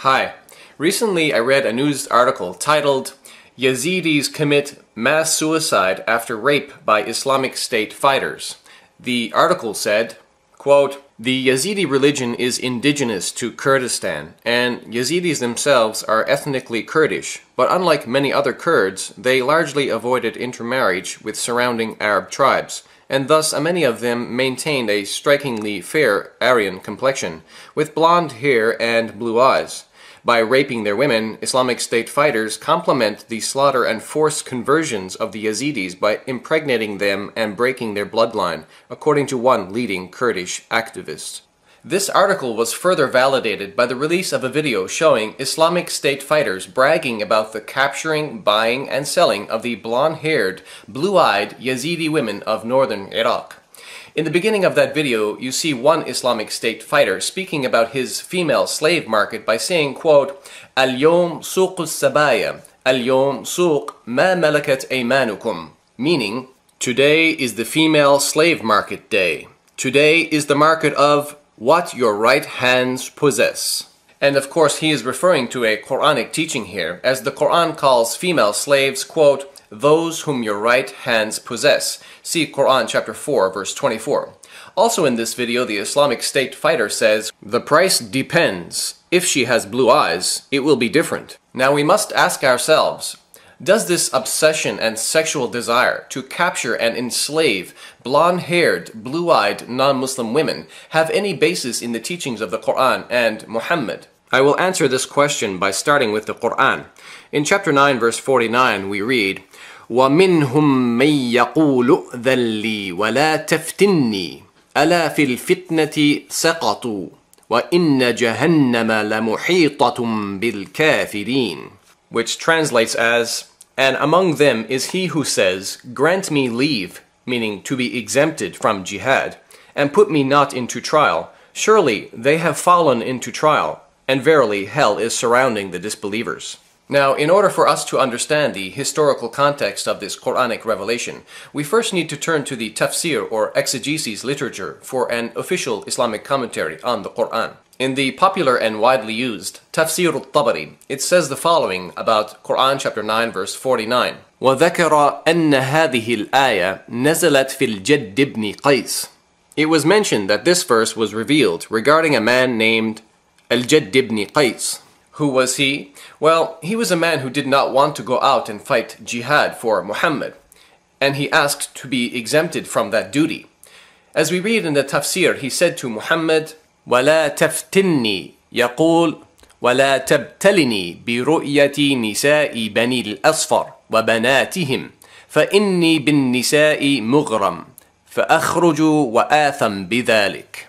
Hi. Recently I read a news article titled, "Yazidis Commit Mass Suicide After Rape by Islamic State Fighters." The article said, quote, "The Yazidi religion is indigenous to Kurdistan, and Yazidis themselves are ethnically Kurdish, but unlike many other Kurds, they largely avoided intermarriage with surrounding Arab tribes, and thus many of them maintained a strikingly fair Aryan complexion, with blonde hair and blue eyes. By raping their women, Islamic State fighters complement the slaughter and forced conversions of the Yazidis by impregnating them and breaking their bloodline, according to one leading Kurdish activist." This article was further validated by the release of a video showing Islamic State fighters bragging about the capturing, buying, and selling of the blonde-haired, blue-eyed Yazidi women of northern Iraq. In the beginning of that video, you see one Islamic State fighter speaking about his female slave market by saying, quote, "Al-yom suq al-sabaya, al-yom suq ma malakat aymanukum," meaning, today is the female slave market day. Today is the market of what your right hands possess. And of course he is referring to a Quranic teaching here, as the Quran calls female slaves, quote, "those whom your right hands possess." See Quran chapter 4 verse 24. Also in this video, the Islamic State fighter says, "The price depends. If she has blue eyes, it will be different." Now we must ask ourselves, does this obsession and sexual desire to capture and enslave blonde-haired, blue-eyed non-Muslim women have any basis in the teachings of the Quran and Muhammad? I will answer this question by starting with the Quran. In chapter 9 verse 49 we read, وَمِنْهُمْ مَنْ يَقُولُ ذَلِّي وَلَا تَفْتِنِّي أَلَا فِي الْفِتْنَةِ سَقَطُوا وَإِنَّ جَهَنَّمَ لَمُحِيطَةٌ بِالْكَافِرِينَ, which translates as, "And among them is he who says, grant me leave," meaning to be exempted from jihad, "and put me not into trial. Surely they have fallen into trial, and verily hell is surrounding the disbelievers." Now, in order for us to understand the historical context of this Quranic revelation, we first need to turn to the tafsir or exegesis literature for an official Islamic commentary on the Quran. In the popular and widely used Tafsir al-Tabari, it says the following about Quran chapter 9 verse 49. وَذَكَرَ أَنَّ هَذِهِ الْآيَةِ نَزَلَتْ فِي الْجَدِّ بْنِ قَيْسٍ. It was mentioned that this verse was revealed regarding a man named Al-Jadd ibn Qais. Who was he? Well, he was a man who did not want to go out and fight jihad for Muhammad, and he asked to be exempted from that duty. As we read in the tafsir, he said to Muhammad, وَلَا تَفْتِنِّي يَقُولُ وَلَا تَبْتَلِنِي بِرُؤْيَةِ نِسَاءِ بَنِي الْأَصْفَرِ وَبَنَاتِهِمْ فَإِنِّي بِالنِّسَاءِ مُغْرَمٌ فَأَخْرُجُ وَآثَمْ بِذَلِكَ.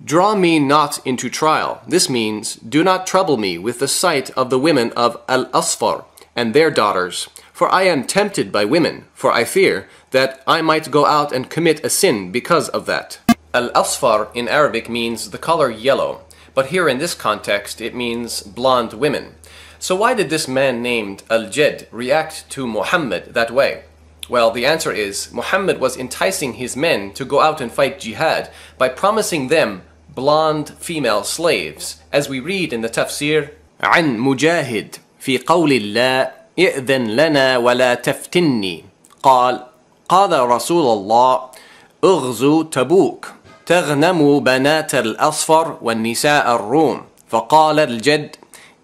Draw me not into trial. This means, do not trouble me with the sight of the women of Al-Asfar and their daughters, for I am tempted by women, for I fear that I might go out and commit a sin because of that. Al-Asfar in Arabic means the color yellow, but here in this context it means blonde women. So why did this man named Al-Jadd react to Muhammad that way? Well, the answer is, Muhammad was enticing his men to go out and fight jihad by promising them blonde female slaves, as we read in the tafsir, عن مجاهد في قول الله إئذن لنا ولا تفتني قال رسول الله اغزوا تبوك تغنموا بنات الأصفر والنساء الروم فقال الجد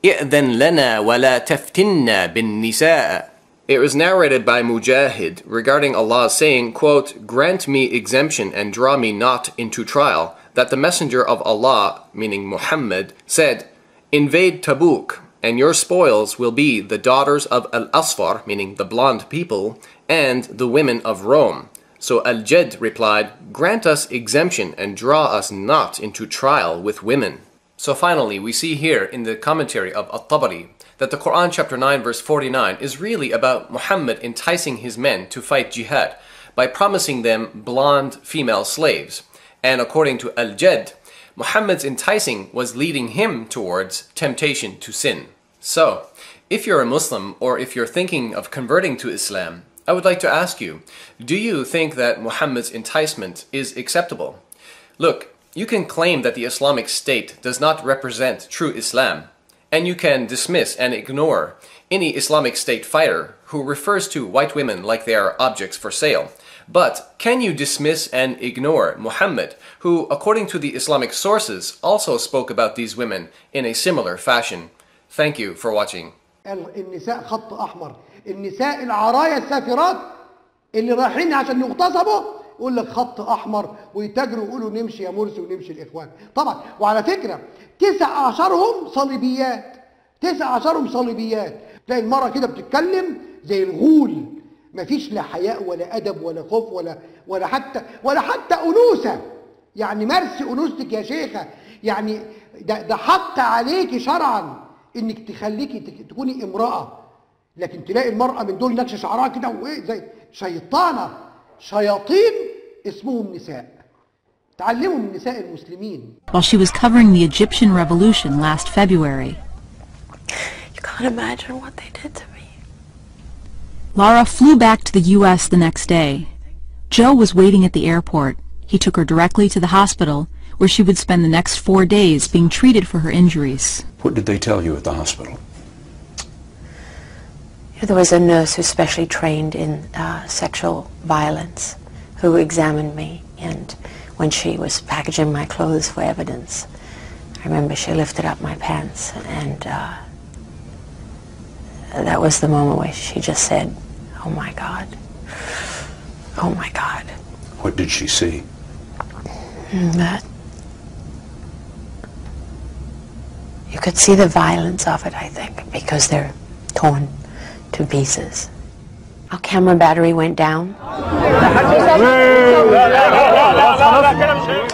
إئذن لنا ولا تفتنا بالنساء. It was narrated by Mujahid regarding Allah saying, quote, "Grant me exemption and draw me not into trial," that the messenger of Allah, meaning Muhammad, said, "Invade Tabuk, and your spoils will be the daughters of Al-Asfar," meaning the blonde people, "and the women of Rome." So Al-Jadd replied, "Grant us exemption and draw us not into trial with women." So finally, we see here in the commentary of At-Tabari that the Quran chapter 9 verse 49 is really about Muhammad enticing his men to fight jihad by promising them blonde female slaves. And according to Al-Jadd, Muhammad's enticing was leading him towards temptation to sin. So, if you're a Muslim or if you're thinking of converting to Islam, I would like to ask you, do you think that Muhammad's enticement is acceptable? Look, you can claim that the Islamic State does not represent true Islam, and you can dismiss and ignore any Islamic State fighter who refers to white women like they are objects for sale. But can you dismiss and ignore Muhammad, who, according to the Islamic sources, also spoke about these women in a similar fashion? Thank you for watching. النساء خط أحمر. النساء العرايا السافرات اللي رايحين عشان يغتصبوا يقول لك خط أحمر ويتاجروا ويقولوا نمشي يا مرسي ونمشي الإخوان. طبعا وعلى فكرة 19 صليبيات. 19 صليبيات. تلاقي المرأة كده بتتكلم زي الغول. مفيش لا حياء ولا أدب ولا خوف ولا حتى أنوثة. يعني مارسي أنوثتك يا شيخة. يعني ده حق عليكي شرعا إنك تخليكي تكوني امرأة. لكن تلاقي المرأة من دول نكش شعرها كده وإيه زي شيطانة. شياطين اسمهم نساء. تعلموا من نساء المسلمين. While she was covering the Egyptian revolution last February, you can't imagine what they did to me. Lara flew back to the U.S. the next day. Joe was waiting at the airport. He took her directly to the hospital, where she would spend the next 4 days being treated for her injuries. What did they tell you at the hospital? There was a nurse who's specially trained in sexual violence who examined me, and when she was packaging my clothes for evidence, I remember she lifted up my pants, and that was the moment where she just said, "Oh my God, oh my God." What did she see? That you could see the violence of it, I think, because they're torn to pieces. Our camera battery went down,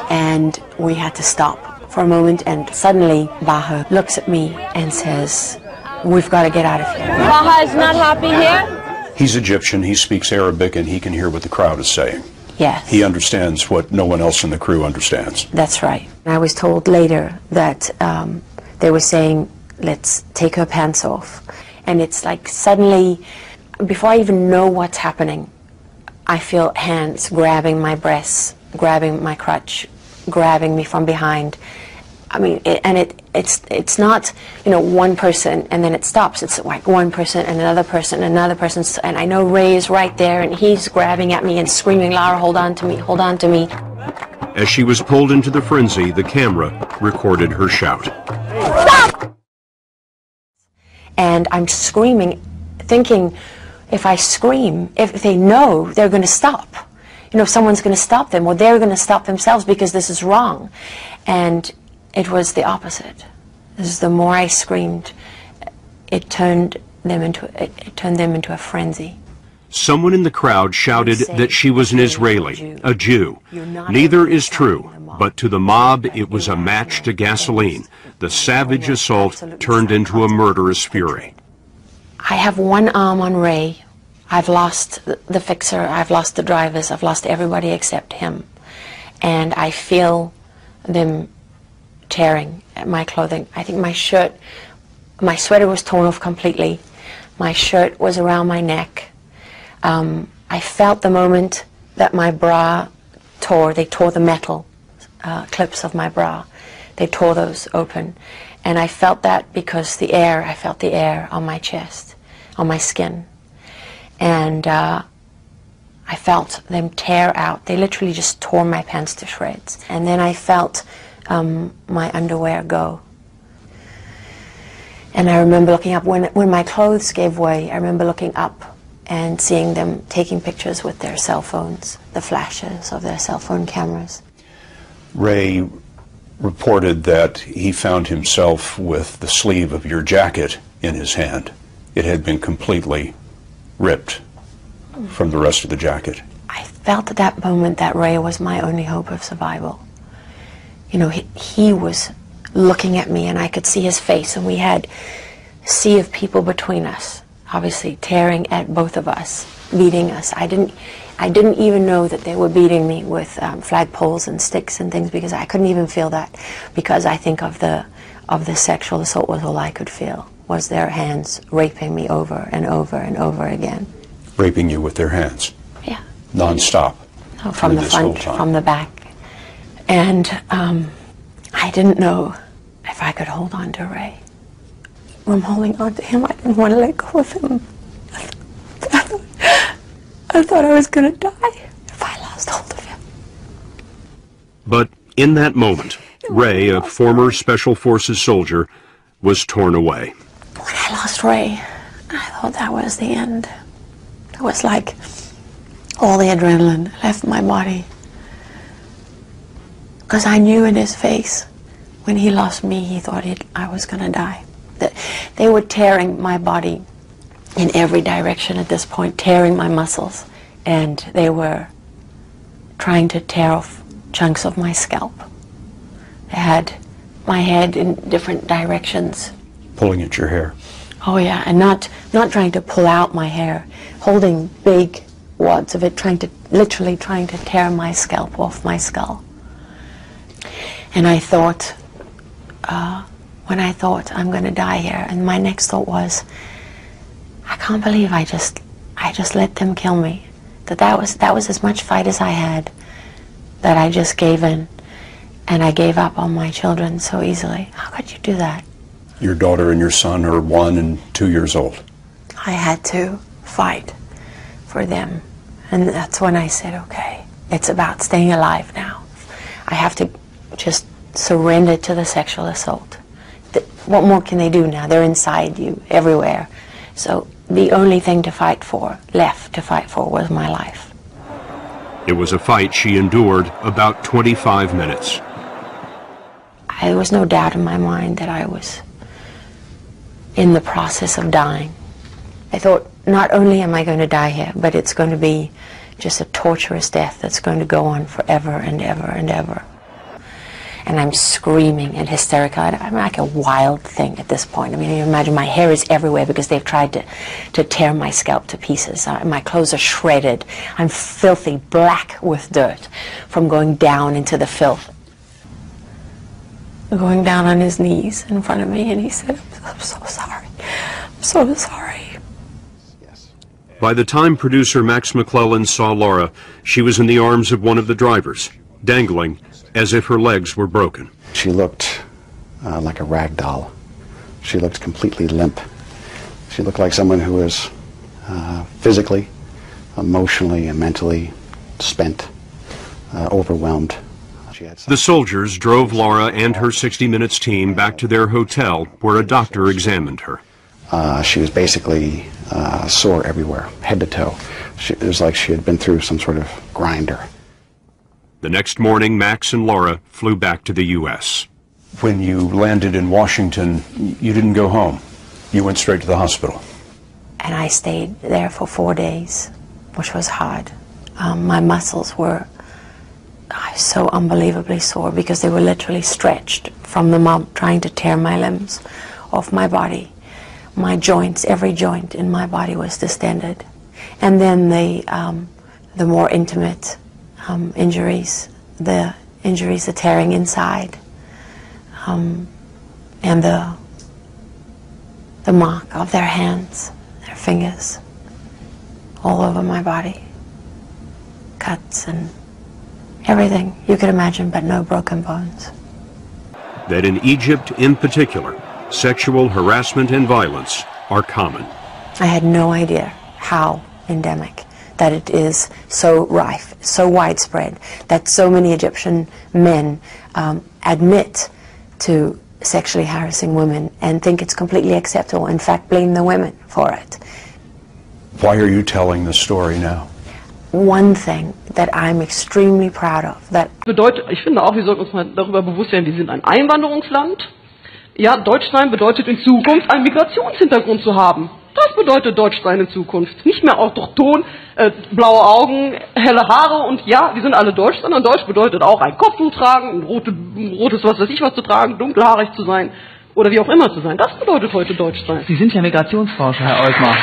and we had to stop for a moment, and suddenly Baha looks at me and says, "We've got to get out of here." Baha is not happy here? He's Egyptian, he speaks Arabic, and he can hear what the crowd is saying. Yes. He understands what no one else in the crew understands. That's right. I was told later that they were saying, "Let's take her pants off." And it's like suddenly, before I even know what's happening, I feel hands grabbing my breasts, grabbing my crotch, grabbing me from behind. I mean, it's not, you know, one person and then it stops. It's like one person and another person and another person. And I know Ray is right there and he's grabbing at me and screaming, "Lara, hold on to me, hold on to me." As she was pulled into the frenzy, the camera recorded her shout. Stop! And I'm screaming, thinking, if I scream, if they know, they're going to stop. You know, someone's going to stop them, or they're going to stop themselves because this is wrong. And it was the opposite. The more I screamed, it turned them into a frenzy. Someone in the crowd shouted that she was an Israeli, a Jew. Neither is true, but to the mob it was a match to gasoline. The savage assault turned into a murderous fury. I have one arm on Ray. I've lost the fixer, I've lost the drivers, I've lost everybody except him. And I feel them tearing at my clothing. I think my shirt, my sweater was torn off completely. My shirt was around my neck. I felt the moment that my bra tore. They tore the metal clips of my bra. They tore those open. And I felt that because I felt the air on my chest, on my skin. And I felt them tear out. They literally just tore my pants to shreds. And then I felt my underwear go. And I remember looking up, when my clothes gave way, I remember looking up and seeing them taking pictures with their cell phones, the flashes of their cell phone cameras. Ray reported that he found himself with the sleeve of your jacket in his hand. It had been completely ripped from the rest of the jacket. I felt at that moment that Ray was my only hope of survival. You know, he was looking at me and I could see his face, and we had a sea of people between us, obviously tearing at both of us, beating us. I didn't even know that they were beating me with flagpoles and sticks and things, because I couldn't even feel that, because I think of the sexual assault was all I could feel, was their hands raping me over and over and over again. Raping you with their hands? Yeah. Non-stop? No, from the front, from the back. And I didn't know if I could hold on to Ray. I'm holding on to him. I didn't want to let go of him. I thought I was going to die if I lost hold of him. But in that moment, Ray, a former Special Forces soldier, was torn away. When I lost Ray, I thought that was the end. It was like all the adrenaline left my body. Because I knew in his face, when he lost me, he thought I was going to die. They were tearing my body in every direction at this point, tearing my muscles. And they were trying to tear off chunks of my scalp. They had my head in different directions. Pulling at your hair. Oh yeah, and not trying to pull out my hair, holding big wads of it, literally trying to tear my scalp off my skull. And I thought, when I thought I'm going to die here, and my next thought was, I can't believe I just let them kill me. That was as much fight as I had, that I just gave in, and I gave up on my children so easily. How could you do that? Your daughter and your son are 1 and 2 years old. I had to fight for them, and that's when I said, okay, it's about staying alive now. I have to just surrender to the sexual assault. What more can they do now? They're inside you, everywhere. So the only thing left to fight for was my life. It was a fight she endured about 25 minutes. There was no doubt in my mind that I was in the process of dying. I thought, not only am I going to die here, but it's going to be just a torturous death that's going to go on forever and ever and ever. And I'm screaming and hysterical. I'm like a wild thing at this point. I mean, you imagine my hair is everywhere because they've tried to tear my scalp to pieces. My clothes are shredded. I'm filthy black with dirt from going down into the filth. Going down on his knees in front of me, and he said, I'm so sorry. I'm so sorry. By the time producer Max McClellan saw Laura, she was in the arms of one of the drivers, dangling as if her legs were broken. She looked like a rag doll. She looked completely limp. She looked like someone who was physically, emotionally, and mentally spent, overwhelmed. The soldiers drove Laura and her 60 Minutes team back to their hotel, where a doctor examined her. She was basically sore everywhere, head to toe. It was like she had been through some sort of grinder. The next morning, Max and Laura flew back to the U.S. When you landed in Washington, you didn't go home. You went straight to the hospital. And I stayed there for 4 days, which was hard. My muscles were so unbelievably sore because they were literally stretched from the mob trying to tear my limbs off my body. My joints, every joint in my body was distended. And then the more intimate injuries, the tearing inside, and the mark of their hands, their fingers, all over my body, cuts and everything you could imagine, but no broken bones. That in Egypt in particular, sexual harassment and violence are common. I had no idea how endemic, that it is so rife, so widespread, that so many Egyptian men admit to sexually harassing women and think it's completely acceptable, in fact blame the women for it. Why are you telling the story now? One thing that I'm extremely proud of, that bedeutet, ich finde auch, wir sollten uns mal darüber bewusst sein, wir sind ein Einwanderungsland. Ja, Deutsch sein bedeutet in Zukunft einen Migrationshintergrund zu haben. Das bedeutet Deutsch sein in Zukunft. Nicht mehr autochton, blaue Augen, helle Haare und ja, wir sind alle Deutsch, sondern Deutsch bedeutet auch ein Kopftuch tragen, ein rotes was weiß ich was zu tragen, dunkelhaarig zu sein oder wie auch immer zu sein. Das bedeutet heute Deutsch sein. Sie sind ja Migrationsforscher, Herr Oltmar.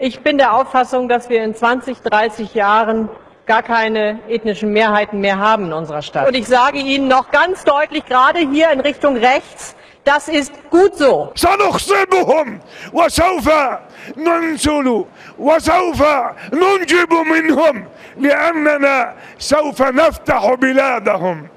Ich bin der Auffassung, dass wir in 20, 30 Jahren gar keine ethnischen Mehrheiten mehr haben in unserer Stadt. Und ich sage Ihnen noch ganz deutlich, gerade hier in Richtung rechts, das ist gut so. سنخصبهم وسوف ننزل وسوف ننجب منهم لأننا سوف نفتح بلادهم.